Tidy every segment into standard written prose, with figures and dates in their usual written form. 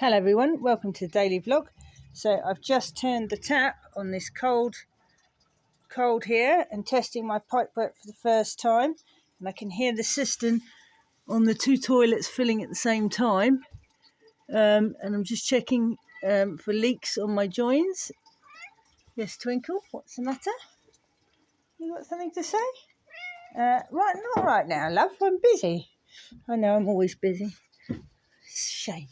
Hello everyone, welcome to the daily vlog. So I've just turned the tap on this cold here and testing my pipework for the first time, and I can hear the cistern on the two toilets filling at the same time, and I'm just checking for leaks on my joins. Yes, Twinkle, what's the matter? You got something to say? Not right now, love, I'm busy. I know, I'm always busy. Shame.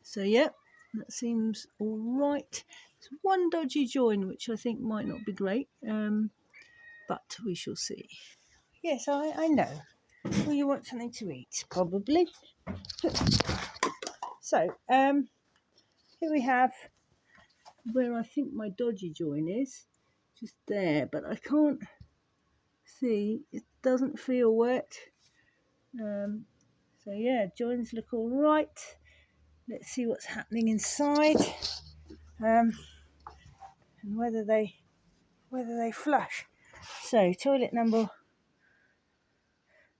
So yeah, that seems all right. There's one dodgy join which I think might not be great, but we shall see. Yes, I know. Well, you want something to eat, probably. So here we have where I think my dodgy join is, just there, but I can't see. It doesn't feel wet. So yeah, joins look all right. Let's see what's happening inside, and whether they flush. So toilet number,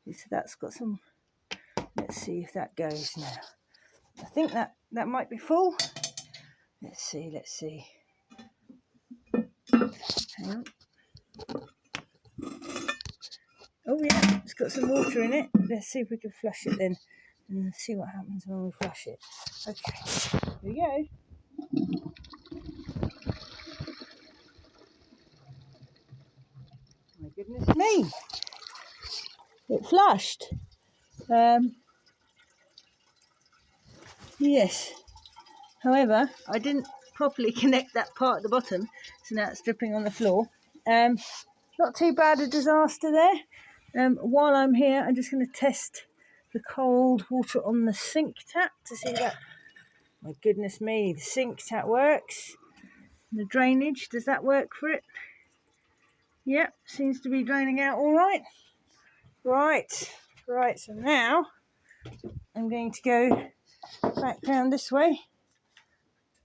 so that's got some, let's see if that goes now. I think that might be full. Let's see. Hang on. Oh yeah, it's got some water in it. Let's see if we can flush it then, and see what happens when we flush it. Okay, here we go. My goodness me, it flushed. Yes, however, I didn't properly connect that part at the bottom, so now it's dripping on the floor. Not too bad a disaster there. While I'm here, I'm just going to test the cold water on the sink tap to see that. My goodness me, the sink tap works. The drainage, does that work for it? Yep, seems to be draining out all right. Right, so now I'm going to go back down this way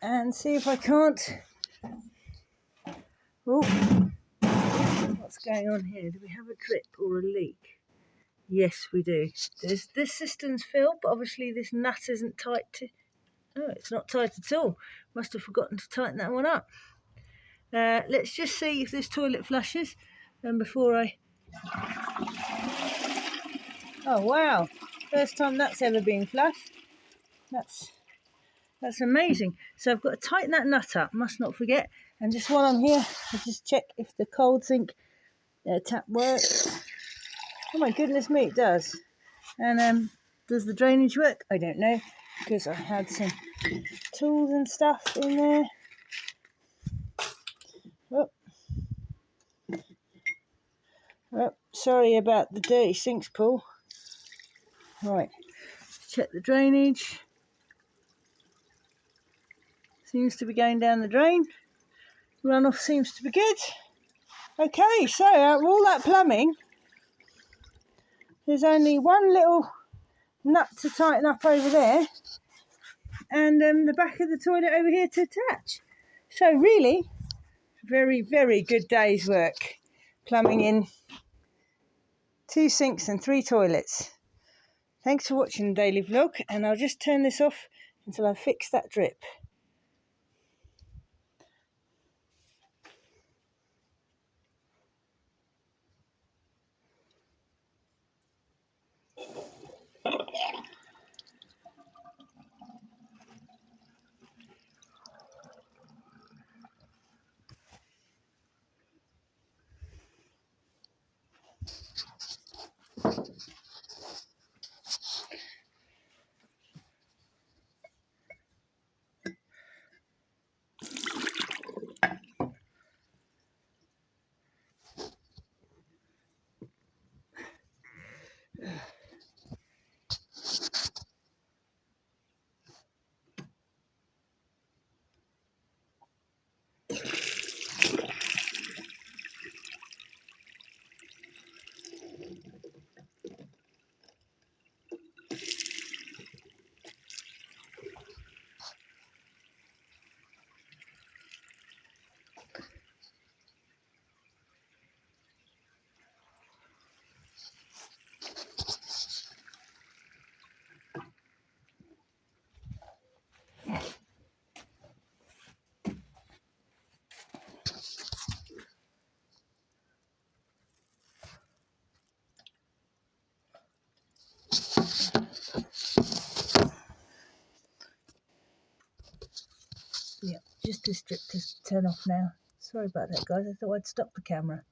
and see if I can't. Oh, what's going on here? Do we have a drip or a leak? Yes, we do. This cistern's filled, but obviously this nut isn't tight to... Oh, it's not tight at all. Must have forgotten to tighten that one up. Let's just see if this toilet flushes before I... Oh, wow. First time that's ever been flushed. That's amazing. So I've got to tighten that nut up, must not forget. And just while I'm here, I'll just check if the cold sink tap works. Oh my goodness me, it does. And does the drainage work? I don't know, because I had some tools and stuff in there. Oh, sorry about the dirty sinks, Paul. Right, check the drainage. Seems to be going down the drain. Runoff seems to be good. Okay, so out of all that plumbing, there's only one little nut to tighten up over there, and the back of the toilet over here to attach. So really, very, very good day's work. Plumbing in 2 sinks and 3 toilets. Thanks for watching the daily vlog, and I'll just turn this off until I fix that drip. Yeah, just this strip to turn off now. Sorry about that, guys. I thought I'd stop the camera.